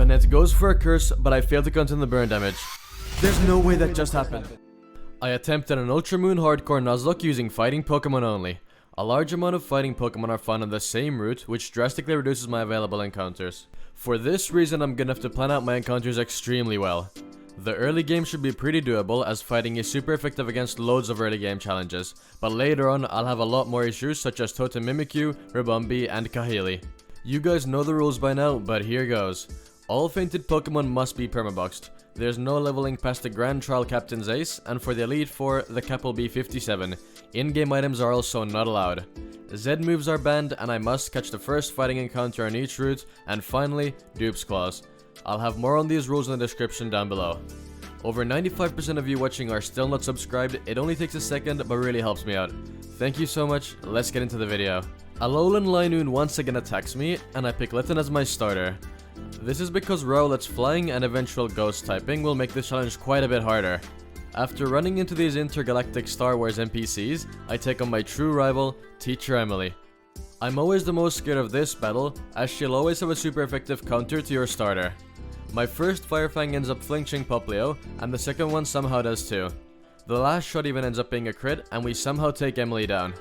Lynette goes for a curse, but I fail to contain the burn damage. There's no way that just happened. I attempted an UltraMoon hardcore Nuzlocke using fighting Pokemon only. A large amount of fighting Pokemon are found on the same route, which drastically reduces my available encounters. For this reason, I'm gonna have to plan out my encounters extremely well. The early game should be pretty doable, as fighting is super effective against loads of early game challenges, but later on I'll have a lot more issues such as Totem Mimikyu, Ribombee, and Kahili. You guys know the rules by now, but here goes. All fainted Pokemon must be permaboxed. There's no leveling past the Grand Trial Captain's Ace, and for the Elite Four, the cap will be 57. In-game items are also not allowed. Z moves are banned, and I must catch the first fighting encounter on each route, and finally, dupes claws. I'll have more on these rules in the description down below. Over 95% of you watching are still not subscribed. It only takes a second, but really helps me out. Thank you so much. Let's get into the video. Alolan Linoon once again attacks me, and I pick Litten as my starter. This is because Rowlet's flying and eventual ghost typing will make this challenge quite a bit harder. After running into these intergalactic Star Wars NPCs, I take on my true rival, Teacher Emily. I'm always the most scared of this battle, as she'll always have a super effective counter to your starter. My first Firefang ends up flinching Poplio, and the second one somehow does too. The last shot even ends up being a crit, and we somehow take Emily down.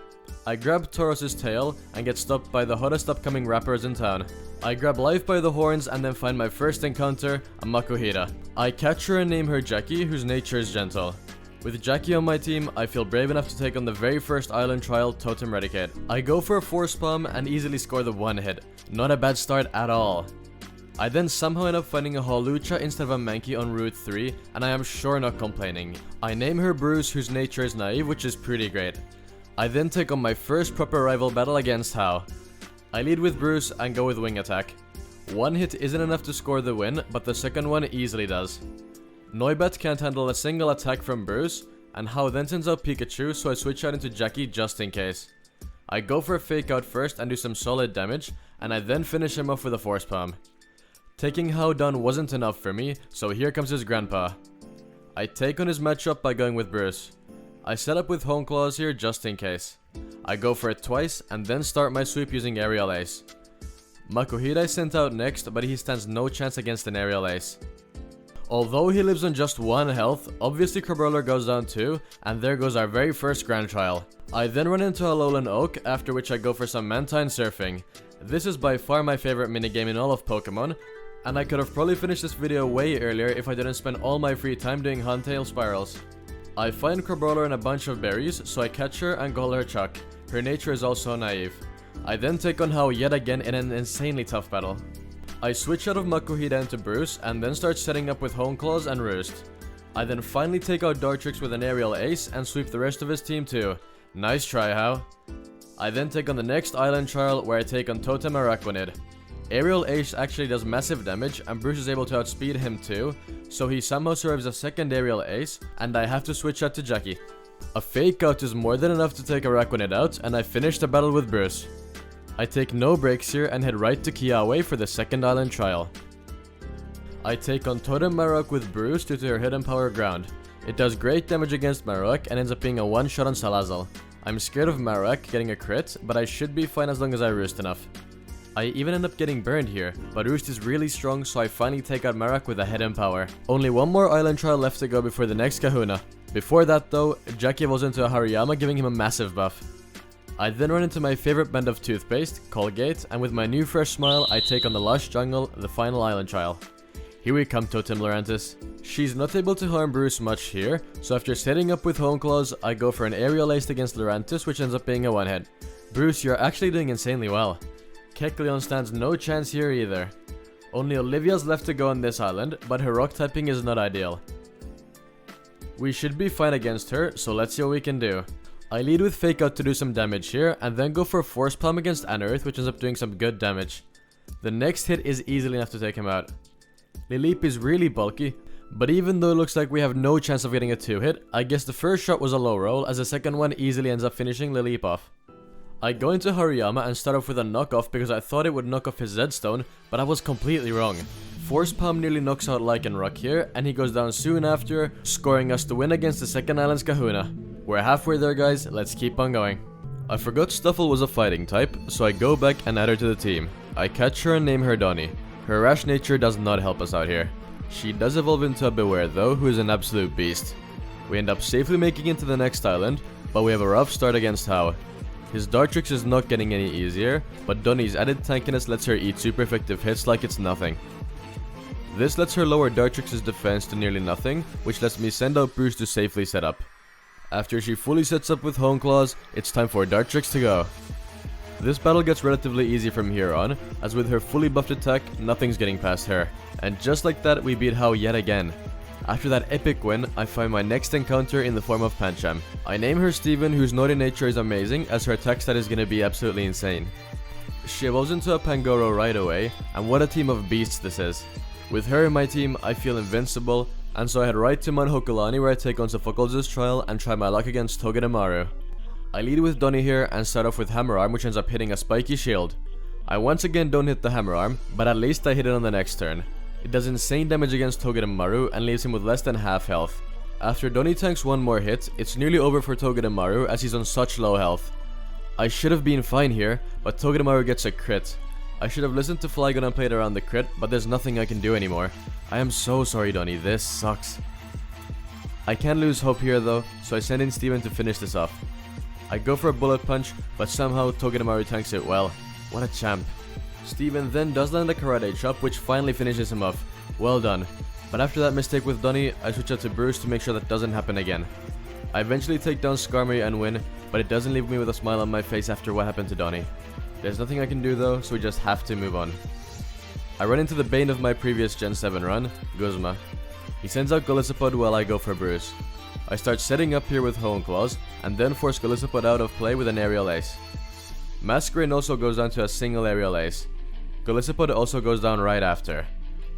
I grab Tauros' tail and get stopped by the hottest upcoming rappers in town. I grab Life by the horns and then find my first encounter, a Makuhita. I catch her and name her Jackie, whose nature is gentle. With Jackie on my team, I feel brave enough to take on the very first island trial, Totem Eradicate. I go for a Force Palm and easily score the one hit. Not a bad start at all. I then somehow end up finding a Hawlucha instead of a Mankey on Route 3, and I am sure not complaining. I name her Bruce, whose nature is naive, which is pretty great. I then take on my first proper rival battle against Hao. I lead with Bruce and go with Wing Attack. One hit isn't enough to score the win, but the second one easily does. Noibat can't handle a single attack from Bruce, and Hao then sends out Pikachu, so I switch out into Jackie just in case. I go for a fake out first and do some solid damage, and I then finish him off with a Force Palm. Taking Hao down wasn't enough for me, so here comes his grandpa. I take on his matchup by going with Bruce. I set up with Hone Claws here just in case. I go for it twice and then start my sweep using Aerial Ace. Makuhita is sent out next, but he stands no chance against an Aerial Ace. Although he lives on just 1 health, obviously Crabrawler goes down too, and there goes our very first Grand Trial. I then run into Alolan Oak, after which I go for some Mantine Surfing. This is by far my favorite minigame in all of Pokemon, and I could have probably finished this video way earlier if I didn't spend all my free time doing Huntail Spirals. I find Crabrawler in a bunch of berries, so I catch her and call her Chuck. Her nature is also naive. I then take on Hao yet again in an insanely tough battle. I switch out of Makuhita into Bruce and then start setting up with Hone Claws and Roost. I then finally take out Dartrix with an Aerial Ace and sweep the rest of his team too. Nice try, Hao. I then take on the next island trial where I take on Totem Araquanid. Aerial Ace actually does massive damage and Bruce is able to outspeed him too, so he somehow survives a second Aerial Ace and I have to switch out to Jackie. A fake out is more than enough to take Araquanid out and I finish the battle with Bruce. I take no breaks here and head right to Kiawe for the second island trial. I take on Totem Marowak with Bruce due to her hidden power ground. It does great damage against Marowak and ends up being a one-shot on Salazzle. I'm scared of Marowak getting a crit, but I should be fine as long as I roost enough. I even end up getting burned here, but Roost is really strong, so I finally take out Marowak with a hidden power. Only one more island trial left to go before the next Kahuna. Before that though, Jackie evolves into a Hariyama, giving him a massive buff. I then run into my favorite brand of toothpaste, Colgate, and with my new fresh smile, I take on the Lush Jungle, the final island trial. Here we come, Totem Lurantis. She's not able to harm Bruce much here, so after setting up with Hone Claws, I go for an Aerial Ace against Lurantis, which ends up being a one-hit. Bruce, you're actually doing insanely well. Kecleon stands no chance here either. Only Olivia's left to go on this island, but her rock typing is not ideal. We should be fine against her, so let's see what we can do. I lead with Fake Out to do some damage here, and then go for a Force Palm against Anorith, which ends up doing some good damage. The next hit is easily enough to take him out. Lileep is really bulky, but even though it looks like we have no chance of getting a 2-hit, I guess the first shot was a low roll, as the second one easily ends up finishing Lileep off. I go into Hariyama and start off with a knockoff because I thought it would knock off his Z-Stone, but I was completely wrong. Force Palm nearly knocks out Lycanroc here, and he goes down soon after, scoring us the win against the second island's Kahuna. We're halfway there guys, let's keep on going. I forgot Stuffle was a fighting type, so I go back and add her to the team. I catch her and name her Donnie. Her rash nature does not help us out here. She does evolve into a Beware though, who is an absolute beast. We end up safely making it to the next island, but we have a rough start against Hao. His Dartrix is not getting any easier, but Donnie's added tankiness lets her eat super effective hits like it's nothing. This lets her lower Dartrix's defense to nearly nothing, which lets me send out Bruce to safely set up. After she fully sets up with Hone Claws, it's time for Dartrix to go. This battle gets relatively easy from here on, as with her fully buffed attack, nothing's getting past her. And just like that, we beat Hao yet again. After that epic win, I find my next encounter in the form of Pancham. I name her Steven, whose naughty nature is amazing, as her attack stat is gonna be absolutely insane. She evolves into a Pangoro right away, and what a team of beasts this is. With her in my team, I feel invincible, and so I head right to Mount Hokulani where I take on Sophocles' trial and try my luck against Togedemaru. I lead with Donnie here and start off with Hammer Arm, which ends up hitting a spiky shield. I once again don't hit the Hammer Arm, but at least I hit it on the next turn. It does insane damage against Togedemaru and leaves him with less than half health. After Donnie tanks one more hit, it's nearly over for Togedemaru as he's on such low health. I should have been fine here, but Togedemaru gets a crit. I should have listened to Flygon and played around the crit, but there's nothing I can do anymore. I am so sorry, Donnie, this sucks. I can't lose hope here though, so I send in Steven to finish this off. I go for a bullet punch, but somehow Togedemaru tanks it well. What a champ. Steven then does land a karate chop, which finally finishes him off. Well done. But after that mistake with Donnie, I switch out to Bruce to make sure that doesn't happen again. I eventually take down Skarmory and win, but it doesn't leave me with a smile on my face after what happened to Donnie. There's nothing I can do though, so we just have to move on. I run into the bane of my previous Gen 7 run, Guzma. He sends out Golisopod while I go for Bruce. I start setting up here with Hone Claws, and then force Golisopod out of play with an Aerial Ace. Masquerain also goes down to a single Aerial Ace. Golisopod also goes down right after.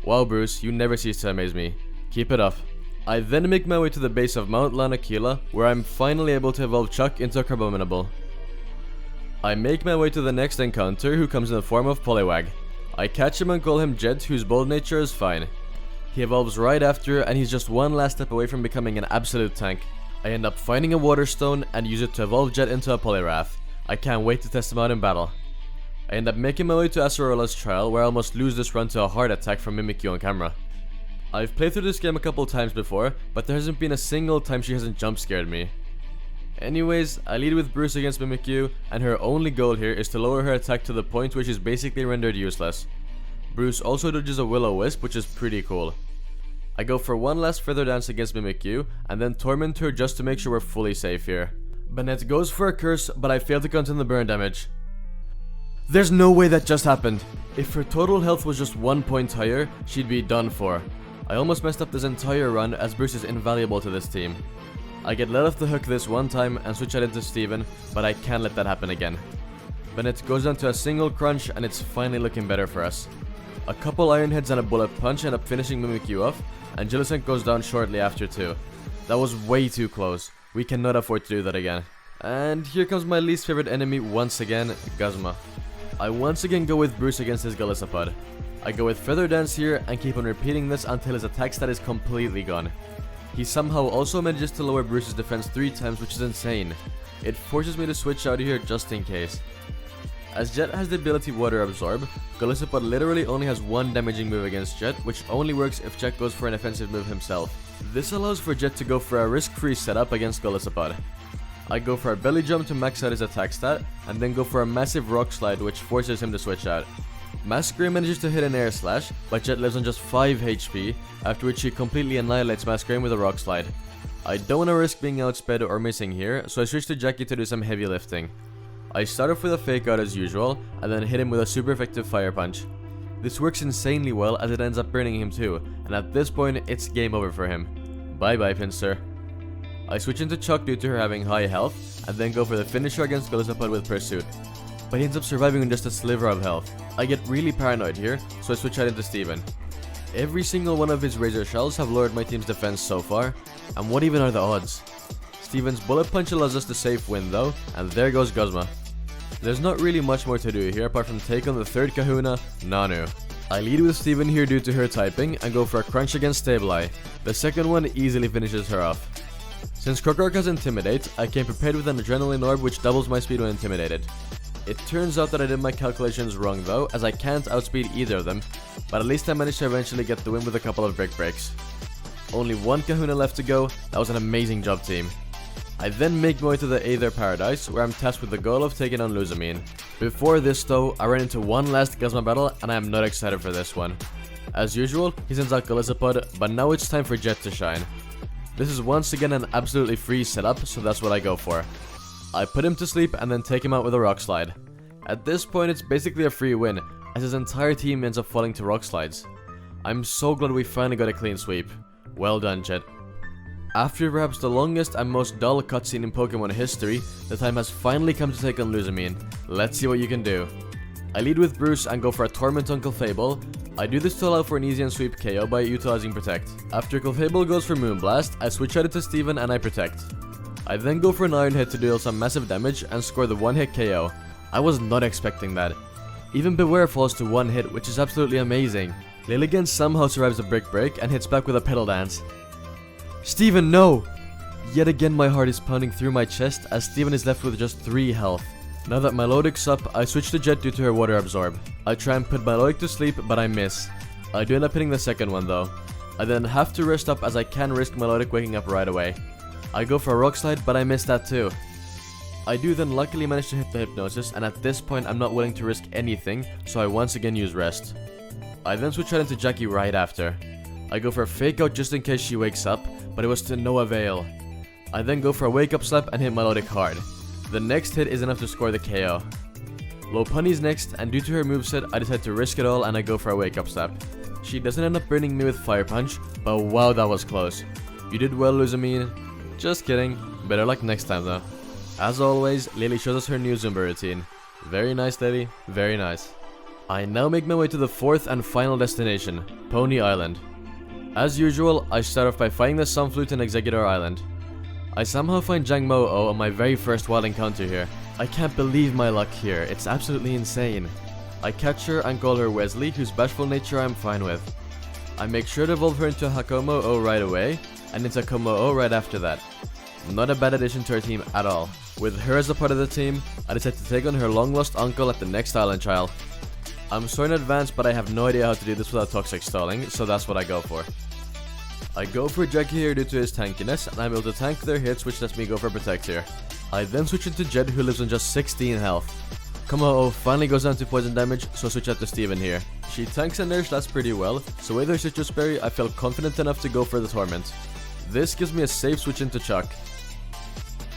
Wow Bruce, you never cease to amaze me. Keep it up. I then make my way to the base of Mount Lanakila, where I'm finally able to evolve Chuck into a Carbonminable. I make my way to the next encounter, who comes in the form of Poliwag. I catch him and call him Jet, whose bold nature is fine. He evolves right after, and he's just one last step away from becoming an absolute tank. I end up finding a Water Stone and use it to evolve Jet into a Poliwrath. I can't wait to test him out in battle. I end up making my way to Azerola's trial, where I almost lose this run to a heart attack from Mimikyu on camera. I've played through this game a couple times before, but there hasn't been a single time she hasn't jump scared me. Anyways, I lead with Bruce against Mimikyu, and her only goal here is to lower her attack to the point where she's basically rendered useless. Bruce also dodges a Will-O-Wisp, which is pretty cool. I go for one last Feather Dance against Mimikyu, and then Torment her just to make sure we're fully safe here. Banette goes for a Curse, but I fail to contain the burn damage. There's no way that just happened. If her total health was just 1 point higher, she'd be done for. I almost messed up this entire run, as Bruce is invaluable to this team. I get let off the hook this one time and switch out into Steven, but I can't let that happen again. Banette goes down to a single crunch, and it's finally looking better for us. A couple Iron Heads and a Bullet Punch end up finishing Mimikyu off, and Jillicent goes down shortly after too. That was way too close. We cannot afford to do that again. And here comes my least favorite enemy once again, Guzma. I once again go with Bruce against his Golisopod. I go with Feather Dance here and keep on repeating this until his attack stat is completely gone. He somehow also manages to lower Bruce's defense 3 times, which is insane. It forces me to switch out here just in case. As Jet has the ability Water Absorb, Golisopod literally only has one damaging move against Jet, which only works if Jet goes for an offensive move himself. This allows for Jet to go for a risk-free setup against Golisopod. I go for a Belly Jump to max out his attack stat, and then go for a massive Rock Slide, which forces him to switch out. Masquerain manages to hit an Air Slash, but Jet lives on just 5 HP, after which he completely annihilates Masquerain with a Rock Slide. I don't want to risk being outsped or missing here, so I switch to Jackie to do some heavy lifting. I start off with a Fake Out as usual, and then hit him with a super effective Fire Punch. This works insanely well as it ends up burning him too, and at this point it's game over for him. Bye bye Pinsir. I switch into Chuck due to her having high health, and then go for the finisher against Golisopod with Pursuit. But he ends up surviving on just a sliver of health. I get really paranoid here, so I switch out into Steven. Every single one of his Razor Shells have lowered my team's defense so far, and what even are the odds? Steven's Bullet Punch allows us to safe win though, and there goes Guzma. There's not really much more to do here apart from take on the third Kahuna, Nanu. I lead with Steven here due to her typing and go for a Crunch against Stabile. The second one easily finishes her off. Since Krokorok has Intimidate, I came prepared with an Adrenaline Orb which doubles my speed when intimidated. It turns out that I did my calculations wrong though, as I can't outspeed either of them, but at least I managed to eventually get the win with a couple of brick breaks. Only one Kahuna left to go. That was an amazing job, team. I then make my way to the Aether Paradise, where I'm tasked with the goal of taking on UltraMoon. Before this though, I ran into one last Necrozma battle, and I am not excited for this one. As usual, he sends out Golisopod, but now it's time for Jet to shine. This is once again an absolutely free setup, so that's what I go for. I put him to sleep and then take him out with a rock slide. At this point it's basically a free win, as his entire team ends up falling to rock slides. I'm so glad we finally got a clean sweep. Well done, Jet. After perhaps the longest and most dull cutscene in Pokemon history, the time has finally come to take on UltraMoon. Let's see what you can do. I lead with Bruce and go for a Torment on Clefable. I do this to allow for an easy and sweep KO by utilizing Protect. After Clefable goes for Moonblast, I switch out to Steven and I Protect. I then go for an Iron Hit to deal some massive damage and score the one-hit KO. I was not expecting that. Even Beware falls to one hit, which is absolutely amazing. Lilligant somehow survives a Brick Break and hits back with a Petal Dance. Steven, no! Yet again my heart is pounding through my chest as Steven is left with just 3 health. Now that Melodic's up, I switch to Jet due to her Water Absorb. I try and put Melodic to sleep, but I miss. I do end up hitting the second one though. I then have to rest up as I can risk Melodic waking up right away. I go for a Rock Slide, but I miss that too. I do then luckily manage to hit the Hypnosis, and at this point I'm not willing to risk anything, so I once again use Rest. I then switch out into Jackie right after. I go for a Fake Out just in case she wakes up, but it was to no avail. I then go for a Wake Up Slap and hit Melodic hard. The next hit is enough to score the KO. Poni's next, and due to her moveset, I decide to risk it all and I go for a Wake Up Slap. She doesn't end up burning me with Fire Punch, but wow, that was close. You did well, UltraMoon. Just kidding. Better luck next time though. As always, Lily shows us her new Zumba routine. Very nice, Lily. Very nice. I now make my way to the 4th and final destination, Poni Island. As usual, I start off by fighting the Sunflute in Executor Island. I somehow find Jangmo-O on my very first wild encounter here. I can't believe my luck here, it's absolutely insane. I catch her and call her Wesley, whose bashful nature I'm fine with. I make sure to evolve her into a Hakomo-O right away, and into Komo-O right after that. Not a bad addition to our team at all. With her as a part of the team, I decide to take on her long lost uncle at the next island trial. I'm sorry in advance, but I have no idea how to do this without toxic stalling, so that's what I go for. I go for Jackie here due to his tankiness, and I'm able to tank their hits, which lets me go for Protect here. I then switch into Jed, who lives on just 16 health. Komo-O finally goes down to poison damage, so I switch out to Steven here. She tanks and Nair Slash pretty well, so with her Citrus Berry, I feel confident enough to go for the Torment. This gives me a safe switch into Chuck.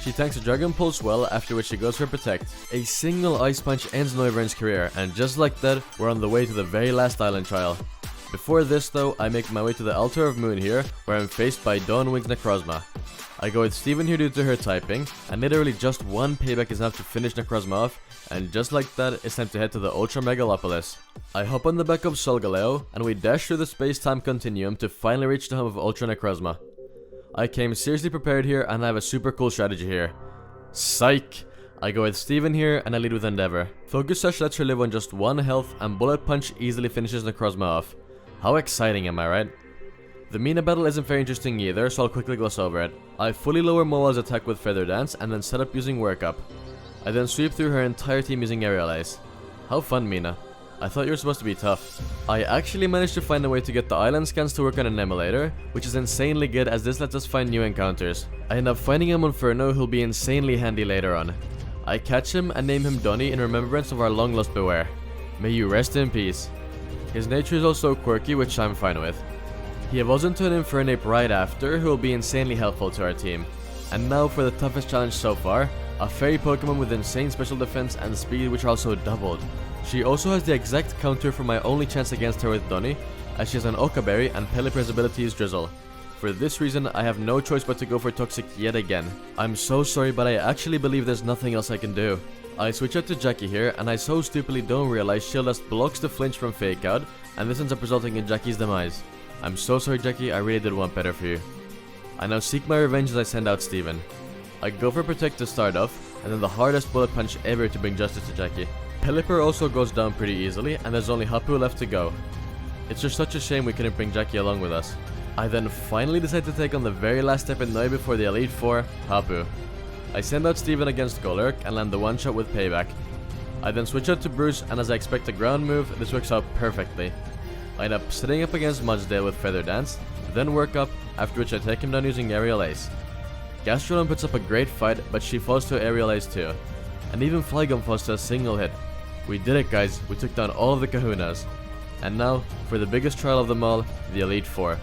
She tanks a Dragon Pulse well, after which she goes for Protect. A single Ice Punch ends Noivern's career, and just like that, we're on the way to the very last island trial. Before this though, I make my way to the Altar of Moon here, where I'm faced by Dawnwing's Necrozma. I go with Steven here due to her typing, and literally just one payback is enough to finish Necrozma off, and just like that, it's time to head to the Ultra Megalopolis. I hop on the back of Solgaleo, and we dash through the space-time continuum to finally reach the home of Ultra Necrozma. I came seriously prepared here, and I have a super cool strategy here. Psych! I go with Steven here, and I lead with Endeavor. Focus Sash lets her live on just 1 health, and Bullet Punch easily finishes Necrozma off. How exciting, am I right? The Mina battle isn't very interesting either, so I'll quickly gloss over it. I fully lower Moa's attack with Feather Dance, and then set up using Work Up. I then sweep through her entire team using Aerial Ace. How fun, Mina. I thought you were supposed to be tough. I actually managed to find a way to get the island scans to work on an emulator, which is insanely good as this lets us find new encounters. I end up finding a Monferno who'll be insanely handy later on. I catch him and name him Donnie in remembrance of our long lost Beware. May you rest in peace. His nature is also quirky, which I'm fine with. He evolves into an Infernape right after, who will be insanely helpful to our team. And now for the toughest challenge so far, a fairy Pokemon with insane special defense and speed which are also doubled. She also has the exact counter for my only chance against her with Donnie, as she has an Okaberry and Pelipper's ability is Drizzle. For this reason, I have no choice but to go for Toxic yet again. I'm so sorry, but I actually believe there's nothing else I can do. I switch out to Jackie here, and I so stupidly don't realize Shield Dust blocks the flinch from Fake Out, and this ends up resulting in Jackie's demise. I'm so sorry, Jackie, I really did want better for you. I now seek my revenge as I send out Steven. I go for Protect to start off, and then the hardest Bullet Punch ever to bring justice to Jackie. Pelipper also goes down pretty easily, and there's only Hapu left to go. It's just such a shame we couldn't bring Jackie along with us. I then finally decide to take on the very last step in Noi before the Elite Four, Hapu. I send out Steven against Golurk and land the one-shot with Payback. I then switch out to Bruce, and as I expect a ground move, this works out perfectly. I end up sitting up against Mudsdale with Feather Dance, then work up, after which I take him down using Aerial Ace. Gastrodon puts up a great fight, but she falls to Aerial Ace too. And even Flygon falls to a single hit. We did it, guys, we took down all of the Kahunas. And now, for the biggest trial of them all, the Elite Four.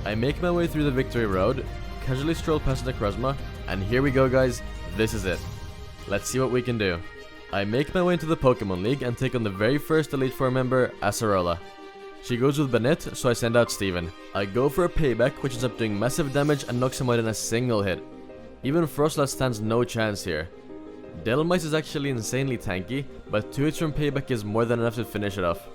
I make my way through the victory road, casually stroll past Necrozma, and here we go, guys, this is it. Let's see what we can do. I make my way into the Pokemon League and take on the very first Elite Four member, Azerola. She goes with Bennett, so I send out Steven. I go for a payback, which ends up doing massive damage and knocks him out in a single hit. Even Frostlass stands no chance here. Delmice is actually insanely tanky, but 2 hits from payback is more than enough to finish it off.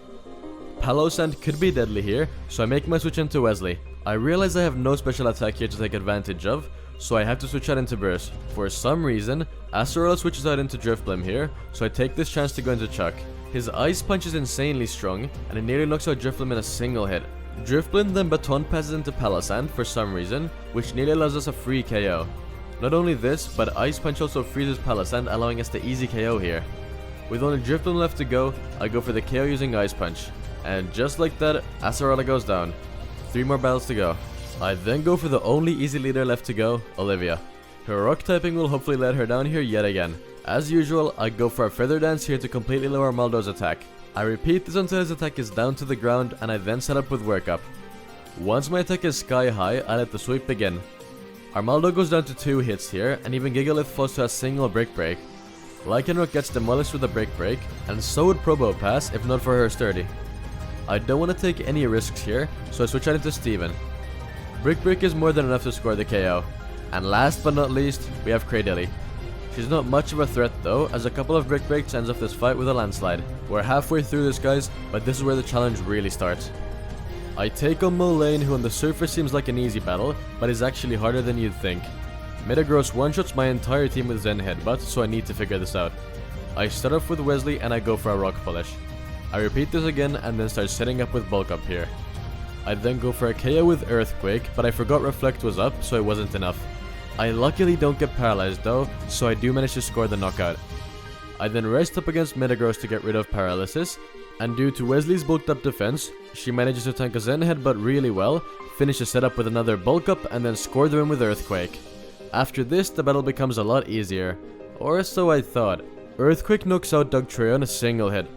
Palosand could be deadly here, so I make my switch into Wesley. I realize I have no special attack here to take advantage of, so I have to switch out into Burst. For some reason, Azerola switches out into Drifblim here, so I take this chance to go into Chuck. His Ice Punch is insanely strong, and it nearly knocks out Drifblim in a single hit. Drifblim then Baton passes into Palossand for some reason, which nearly allows us a free KO. Not only this, but Ice Punch also freezes Palossand, allowing us the easy KO here. With only Drifblim left to go, I go for the KO using Ice Punch. And just like that, Azerola goes down. 3 more battles to go. I then go for the only easy leader left to go, Olivia. Her rock typing will hopefully let her down here yet again. As usual, I go for a Feather Dance here to completely lower Maldo's attack. I repeat this until his attack is down to the ground, and I then set up with Work Up. Once my attack is sky high, I let the sweep begin. Armaldo goes down to 2 hits here, and even Gigalith falls to a single Brick Break. Lycanroc gets demolished with a Brick Break, and so would Probopass if not for her Sturdy. I don't want to take any risks here, so I switch out into Steven. Brick Break is more than enough to score the KO. And last but not least, we have Cradily. She's not much of a threat though, as a couple of Brick Breaks ends off this fight with a landslide. We're halfway through this, guys, but this is where the challenge really starts. I take on Molayne, who on the surface seems like an easy battle, but is actually harder than you'd think. Metagross one-shots my entire team with Zen Headbutt, so I need to figure this out. I start off with Wesley and I go for a Rock Polish. I repeat this again and then start setting up with Bulk Up here. I then go for a KO with Earthquake, but I forgot Reflect was up, so it wasn't enough. I luckily don't get paralyzed though, so I do manage to score the knockout. I then rest up against Metagross to get rid of paralysis, and due to Wesley's bulked up defense, she manages to tank a Zen Headbutt really well, finish the setup with another Bulk Up, and then score the win with Earthquake. After this, the battle becomes a lot easier, or so I thought. Earthquake knocks out Dugtrio in a single hit.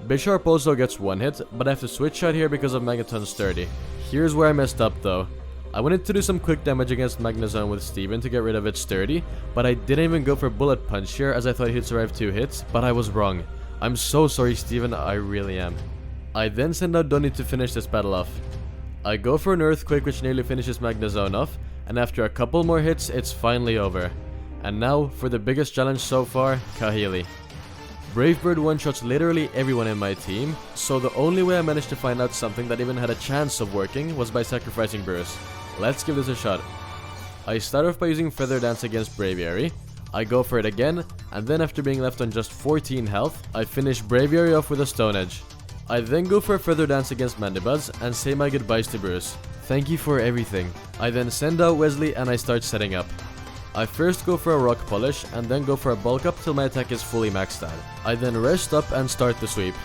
Bisharp also gets 1 hit, but I have to switch out here because of Magneton's Sturdy. Here's where I messed up though. I wanted to do some quick damage against Magnezone with Steven to get rid of its Sturdy, but I didn't even go for Bullet Punch here as I thought he'd survive 2 hits, but I was wrong. I'm so sorry, Steven, I really am. I then send out Donnie to finish this battle off. I go for an Earthquake which nearly finishes Magnezone off, and after a couple more hits, it's finally over. And now, for the biggest challenge so far, Kahili. Brave Bird one-shots literally everyone in my team, so the only way I managed to find out something that even had a chance of working was by sacrificing Bruce. Let's give this a shot. I start off by using Feather Dance against Braviary. I go for it again, and then after being left on just 14 health, I finish Braviary off with a Stone Edge. I then go for a Feather Dance against Mandibuzz and say my goodbyes to Bruce. Thank you for everything. I then send out Wesley and I start setting up. I first go for a Rock Polish and then go for a Bulk Up till my attack is fully maxed out. I then rest up and start the sweep.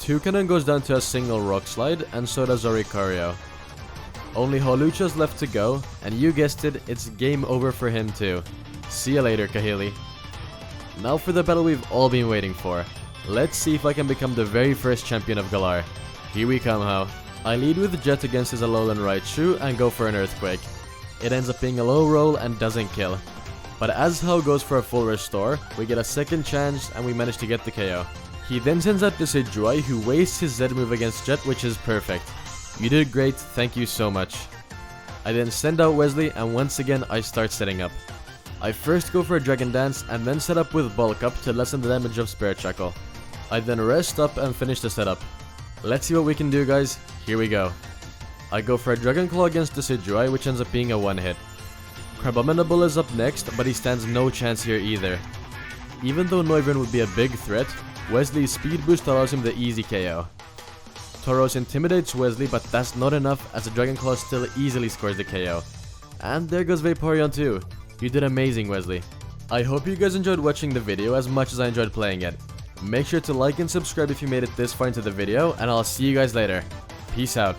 Toucanon goes down to a single Rock Slide, and so does Oricorio. Only Holucha's left to go, and you guessed it, it's game over for him too. See you later, Kahili. Now for the battle we've all been waiting for. Let's see if I can become the very first champion of Galar. Here we come, How. I lead with Jet against his Alolan Raichu and go for an Earthquake. It ends up being a low roll and doesn't kill. But as How goes for a full restore, we get a second chance and we manage to get the KO. He then sends out Decidueye, who wastes his Z move against Jet, which is perfect. You did great, thank you so much. I then send out Wesley and once again I start setting up. I first go for a Dragon Dance and then set up with Bulk Up to lessen the damage of Spirit Shackle. I then rest up and finish the setup. Let's see what we can do, guys. Here we go. I go for a Dragon Claw against Decidueye, which ends up being a 1-hit. Crabominable is up next, but he stands no chance here either. Even though Noivern would be a big threat, Wesley's speed boost allows him the easy KO. Tauros intimidates Wesley, but that's not enough as the Dragon Claw still easily scores the KO. And there goes Vaporeon too. You did amazing, Wesley. I hope you guys enjoyed watching the video as much as I enjoyed playing it. Make sure to like and subscribe if you made it this far into the video, and I'll see you guys later. Peace out.